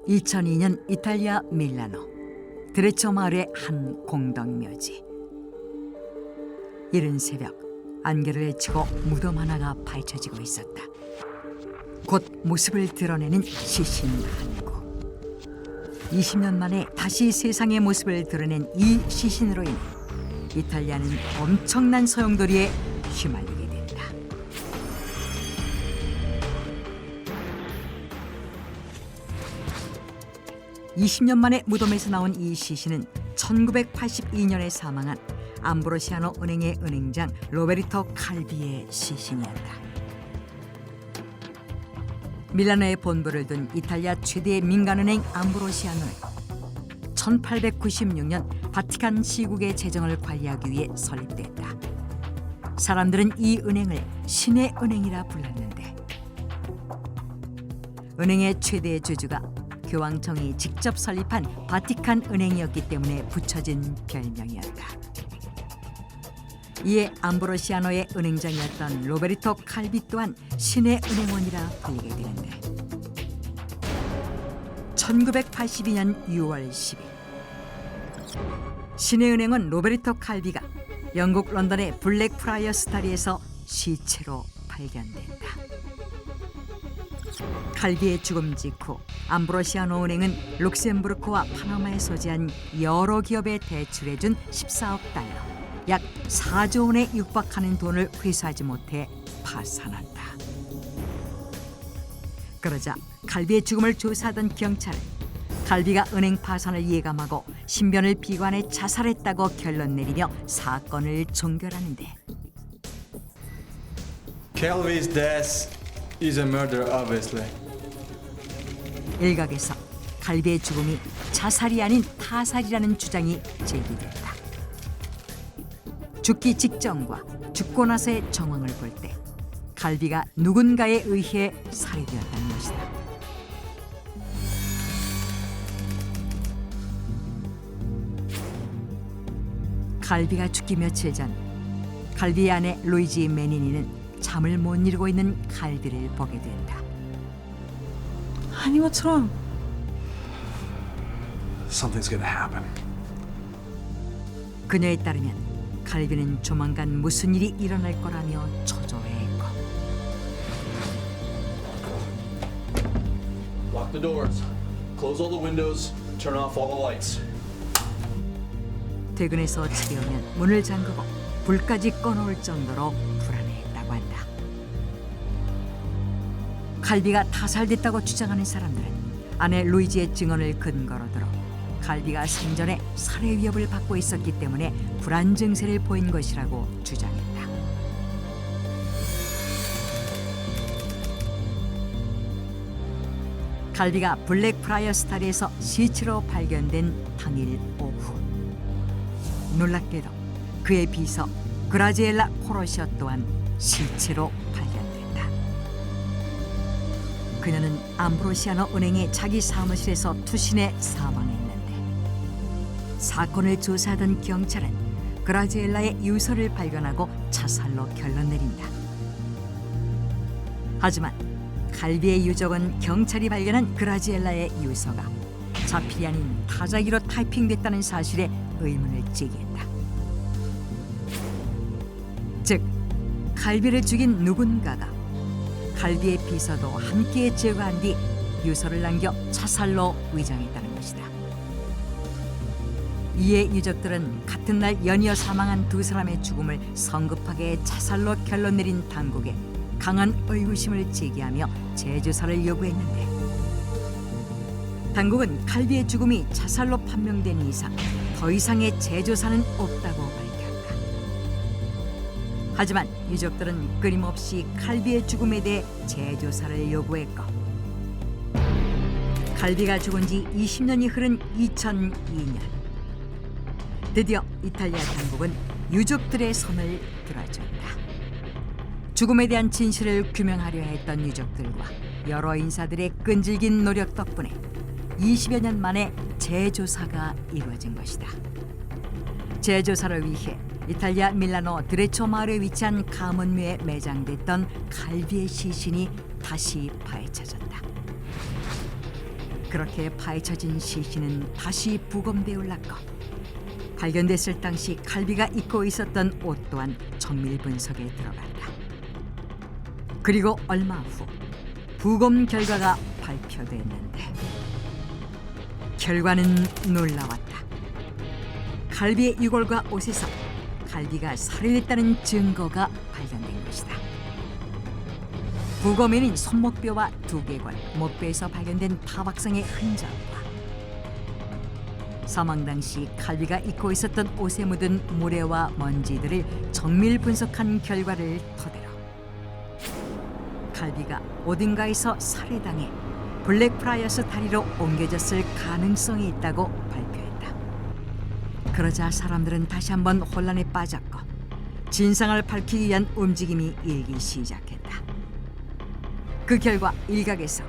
2002년 이탈리아 밀라노 드레초 마을의 한 공동묘지. 이른 새벽 안개를 헤치고 무덤 하나가 파헤쳐지고 있었다. 곧 모습을 드러내는 시신 한 구. 20년 만에 다시 세상의 모습을 드러낸 이 시신으로 인해 이탈리아는 엄청난 소용돌이에 휘말리게 된다. (20년) 만에 무덤에서 나온 이 시신은 1982년에 사망한 암브로시아노 은행의 은행장 로베르토 칼비의 시신이었다. 밀라노에 본부를 둔 이탈리아 최대의 민간은행 암브로시아노는 1896년 바티칸 시국의 재정을 관리하기 위해 설립됐다. 사람들은 이 은행을 신의 은행이라 불렀는데, 은행의 최대 주주가 교황청이 직접 설립한 바티칸 은행이었기 때문에 붙여진 별명이었다. 이에 암브로시아노의 은행장이었던 로베르토 칼비 또한 신의 은행원이라 불리게 되는데, 1982년 6월 10일 신의 은행원 로베르토 칼비가 영국 런던의 블랙 프라이어스 다리에서 시체로 발견된다. 칼비의 죽음 직후 암브로시아노 은행은 룩셈부르크와 파나마에 소재한 여러 기업에 대출해준 14억 달러, 약 4조 원에 육박하는 돈을 회수하지 못해 파산한다. 그러자 칼비의 죽음을 조사하던 경찰은 칼비가 은행 파산을 예감하고 신변을 비관해 자살했다고 결론 내리며 사건을 종결하는데, Calvi's death is a murder, obviously. 일각에서 칼비의 죽음이 자살이 아닌 타살이라는 주장이 제기됐다. 죽기 직전과 죽고 나서의 정황을 볼 때 칼비가 누군가에 의해 살해되었다는 것이다. 칼비가 죽기 며칠 전 칼비의 아내 루이지 메니니는 잠을 못 이루고 있는 칼비를 보게 된다. 아니 뭐처럼. Something's gonna happen. 그녀에 따르면 칼비는 조만간 무슨 일이 일어날 거라며 초조해했고, Lock the doors. Close all the windows. Turn off all the lights. 퇴근해서 집에 오면 문을 잠그고 불까지 꺼놓을 정도로 불안해했다고 한다. 칼비가 타살됐다고 주장하는 사람들은 아내 루이지의 증언을 근거로 들어 칼비가 생전에 살해 위협을 받고 있었기 때문에 불안 증세를 보인 것이라고 주장했다. 칼비가 블랙 프라이어스 다리에서 시체로 발견된 당일 오후, 놀랍게도 그의 비서 그라지엘라 코로시오 또한 시체로 발견된다. 그녀는 암브로시아노 은행의 자기 사무실에서 투신해 사망했는데, 사건을 조사하던 경찰은 그라지엘라의 유서를 발견하고 자살로 결론 내린다. 하지만 칼비의 유족은 경찰이 발견한 그라지엘라의 유서가 자필이 아닌 타자기로 타이핑됐다는 사실에 의문을 제기했다. 즉, 칼비를 죽인 누군가가 칼비의 비서도 함께 제거한 뒤 유서를 남겨 자살로 위장했다는 것이다. 이에 유족들은 같은 날 연이어 사망한 두 사람의 죽음을 성급하게 자살로 결론 내린 당국에 강한 의구심을 제기하며 재조사를 요구했는데, 당국은 칼비의 죽음이 자살로 판명된 이상 더 이상의 재조사는 없다고 밝혔다. 하지만 유족들은 끊임없이 칼비의 죽음에 대해 재조사를 요구했고, 칼비가 죽은 지 20년이 흐른 2002년 드디어 이탈리아 당국은 유족들의 손을 들어준다. 죽음에 대한 진실을 규명하려 했던 유족들과 여러 인사들의 끈질긴 노력 덕분에 20여 년 만에 재조사가 이루어진 것이다. 재조사를 위해 이탈리아 밀라노 드레초 마을에 위치한 가문묘에 매장됐던 칼비의 시신이 다시 파헤쳐졌다. 그렇게 파헤쳐진 시신은 다시 부검대에 올랐고 발견됐을 당시 칼비가 입고 있었던 옷 또한 정밀 분석에 들어간다. 그리고 얼마 후 부검 결과가 발표됐는데 결과는 놀라웠다. 칼비의 유골과 옷에서 칼비가 살해됐다는 증거가 발견된 것이다. 부검에는 손목뼈와 두개골, 목뼈에서 발견된 타박상의 흔적과 사망 당시 칼비가 입고 있었던 옷에 묻은 모래와 먼지들을 정밀 분석한 결과를 토대로 칼비가 어딘가에서 살해당해 블랙프라이어스 다리로 옮겨졌을 가능성이 있다고 발표했다. 그러자 사람들은 다시 한번 혼란에 빠졌고 진상을 밝히기 위한 움직임이 일기 시작했다. 그 결과 일각에서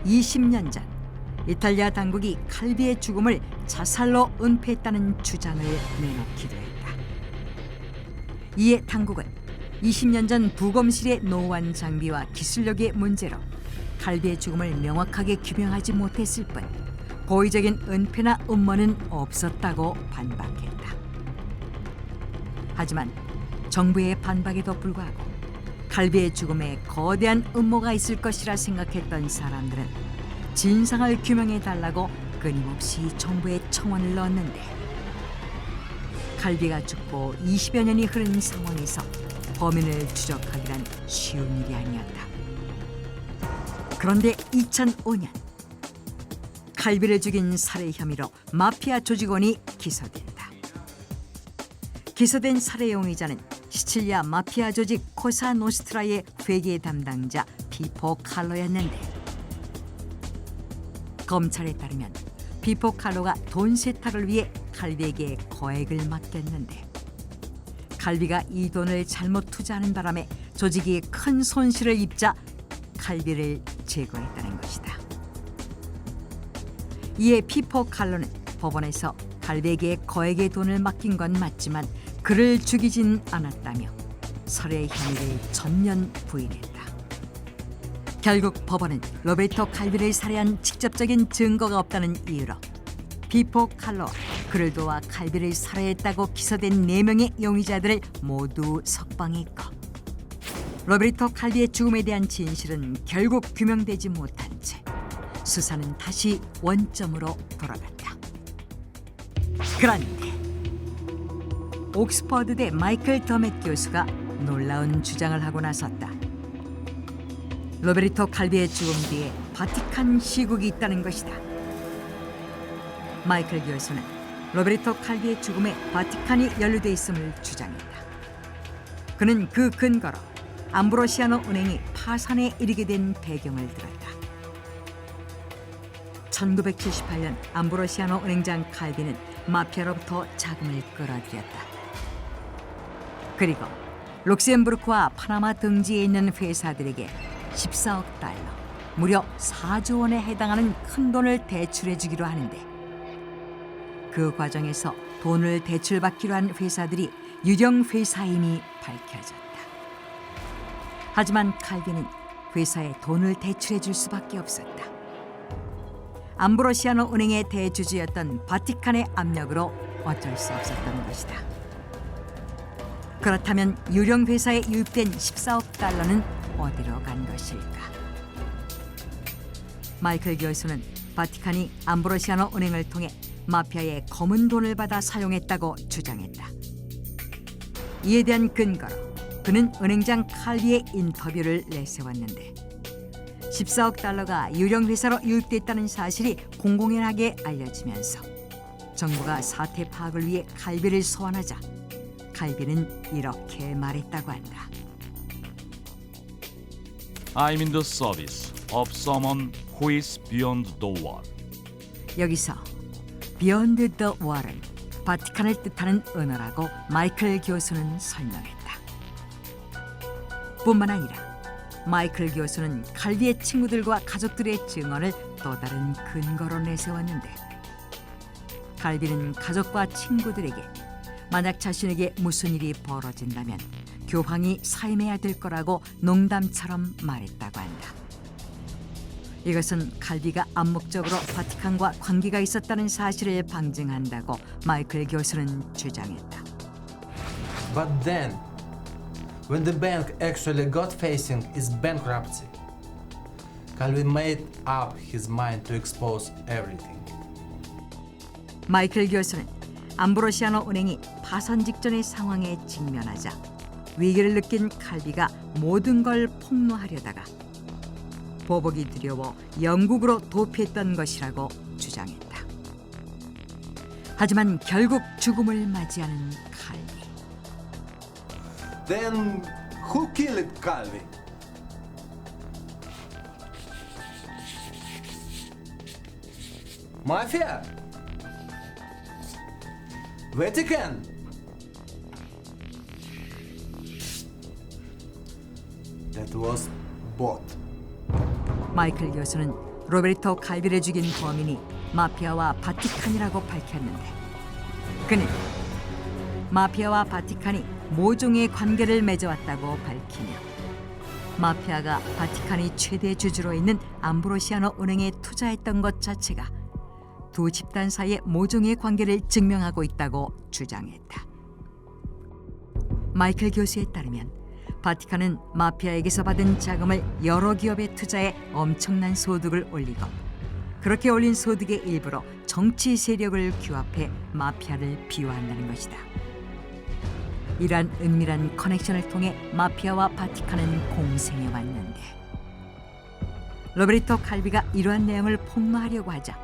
20년 전 이탈리아 당국이 칼비의 죽음을 자살로 은폐했다는 주장을 내놓기도 했다. 이에 당국은 20년 전 부검실의 노후한 장비와 기술력의 문제로 칼비의 죽음을 명확하게 규명하지 못했을 뿐 고의적인 은폐나 음모는 없었다고 반박했다. 하지만 정부의 반박에도 불구하고 칼비의 죽음에 거대한 음모가 있을 것이라 생각했던 사람들은 진상을 규명해달라고 끊임없이 정부에 청원을 넣었는데 칼비가 죽고 20여 년이 흐른 상황에서 범인을 추적하기란 쉬운 일이 아니었다. 그런데 2005년 칼비를 죽인 살해 혐의로 마피아 조직원이 기소된다. 기소된 살해 용의자는 시칠리아 마피아 조직 코사 노스트라의 회계 담당자 피포 칼로였는데 검찰에 따르면 피포 칼로가 돈 세탁을 위해 칼비에게 거액을 맡겼는데 칼비가 이 돈을 잘못 투자하는 바람에 조직이 큰 손실을 입자 칼비를 제거했다는 것이다. 이에 피포 칼로는 법원에서 칼비에게 거액의 돈을 맡긴 건 맞지만 그를 죽이진 않았다며 살해 혐의를 전면 부인했다. 결국 법원은 로베르토 칼비를 살해한 직접적인 증거가 없다는 이유로 피포 칼로, 그를 도와 칼비를 살해했다고 기소된 4명의 용의자들을 모두 석방했고 로베르토 칼비의 죽음에 대한 진실은 결국 규명되지 못한 채 수사는 다시 원점으로 돌아갔다. 그런데 옥스퍼드대 마이클 더맷 교수가 놀라운 주장을 하고 나섰다. 로베르토 칼비의 죽음 뒤에 바티칸 시국이 있다는 것이다. 마이클 교수는 로베르토 칼비의 죽음에 바티칸이 연루돼 있음을 주장했다. 그는 그 근거로 암브로시아노 은행이 파산에 이르게 된 배경을 들었다. 1978년 암브로시아노 은행장 칼비는 마피아로부터 자금을 끌어들였다. 그리고 룩셈부르크와 파나마 등지에 있는 회사들에게 14억 달러, 무려 4조 원에 해당하는 큰 돈을 대출해 주기로 하는데 그 과정에서 돈을 대출받기로 한 회사들이 유령 회사임이 밝혀졌다. 하지만 칼비는 회사에 돈을 대출해 줄 수밖에 없었다. 암브로시아노 은행의 대주주였던 바티칸의 압력으로 어쩔 수 없었던 것이다. 그렇다면 유령 회사에 유입된 14억 달러는 어디로 간 것일까? 마이클 교수는 바티칸이 암브로시아노 은행을 통해 마피아의 검은 돈을 받아 사용했다고 주장했다. 이에 대한 근거로 그는 은행장 칼비의 인터뷰를 내세웠는데 14억 달러가 유령 회사로 유입됐다는 사실이 공공연하게 알려지면서 정부가 사태 파악을 위해 칼비를 소환하자 칼비는 이렇게 말했다고 한다. I'm in the service of someone who is beyond the wall. 여기서 Beyond the Wall은 바티칸을 뜻하는 언어라고 마이클 교수는 설명했다. 뿐만 아니라 마이클 교수는 칼비의 친구들과 가족들의 증언을 또 다른 근거로 내세웠는데 칼비는 가족과 친구들에게 만약 자신에게 무슨 일이 벌어진다면 교황이 사임해야 될 거라고 농담처럼 말했다고 한다. 이것은 칼비가 암묵적으로 바티칸과 관계가 있었다는 사실을 방증한다고 마이클 교수는 주장했다. But then, when the bank actually got facing its bankruptcy, Calvin made up his mind to expose everything. 마이클 교수는 암브로시아노 은행이 파산 직전의 상황에 직면하자 위기를 느낀 칼비가 모든 걸 폭로하려다가 보복이 두려워 영국으로 도피했던 것이라고 주장했다. 하지만 결국 죽음을 맞이하는 칼비. Then, who killed Calvin? Mafia? Vatican? That was both. 마이클 교수는 로베르토 칼비를 죽인 범인이 마피아와 바티칸이라고 밝혔는데 그는 마피아와 바티칸이 모종의 관계를 맺어왔다고 밝히며 마피아가 바티칸이 최대 주주로 있는 암브로시아노 은행에 투자했던 것 자체가 두 집단 사이의 모종의 관계를 증명하고 있다고 주장했다. 마이클 교수에 따르면 바티칸은 마피아에게서 받은 자금을 여러 기업에 투자해 엄청난 소득을 올리고 그렇게 올린 소득의 일부로 정치 세력을 규합해 마피아를 비호한다는 것이다. 이러한 은밀한 커넥션을 통해 마피아와 바티칸은 공생해 왔는데 로베르토 칼비가 이러한 내용을 폭로하려고 하자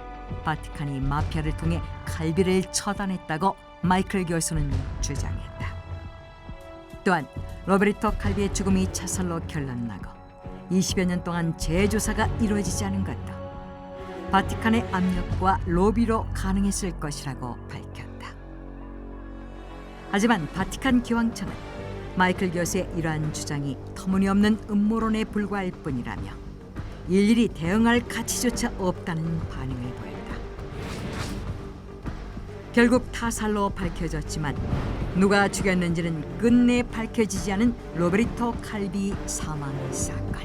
바티칸이 마피아를 통해 칼비를 처단했다고 마이클 교수는 주장했다. 또한 로베르토 칼비의 죽음이 자살로 결론나고 20여 년 동안 재조사가 이루어지지 않은 것도 바티칸의 압력과 로비로 가능했을 것이라고 밝혔다. 하지만 바티칸 기왕청은 마이클 교수의 이러한 주장이 터무니없는 음모론에 불과할 뿐이라며 일일이 대응할 가치조차 없다는 반응을 보였다. 결국 타살로 밝혀졌지만 누가 죽였는지는 끝내 밝혀지지 않은 로베르토 칼비 사망 사건.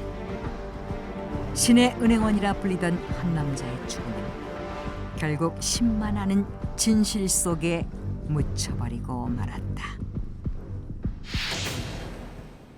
신의 은행원이라 불리던 한 남자의 죽음은 결국 신만하는 진실 속에 묻혀버리고 말았다.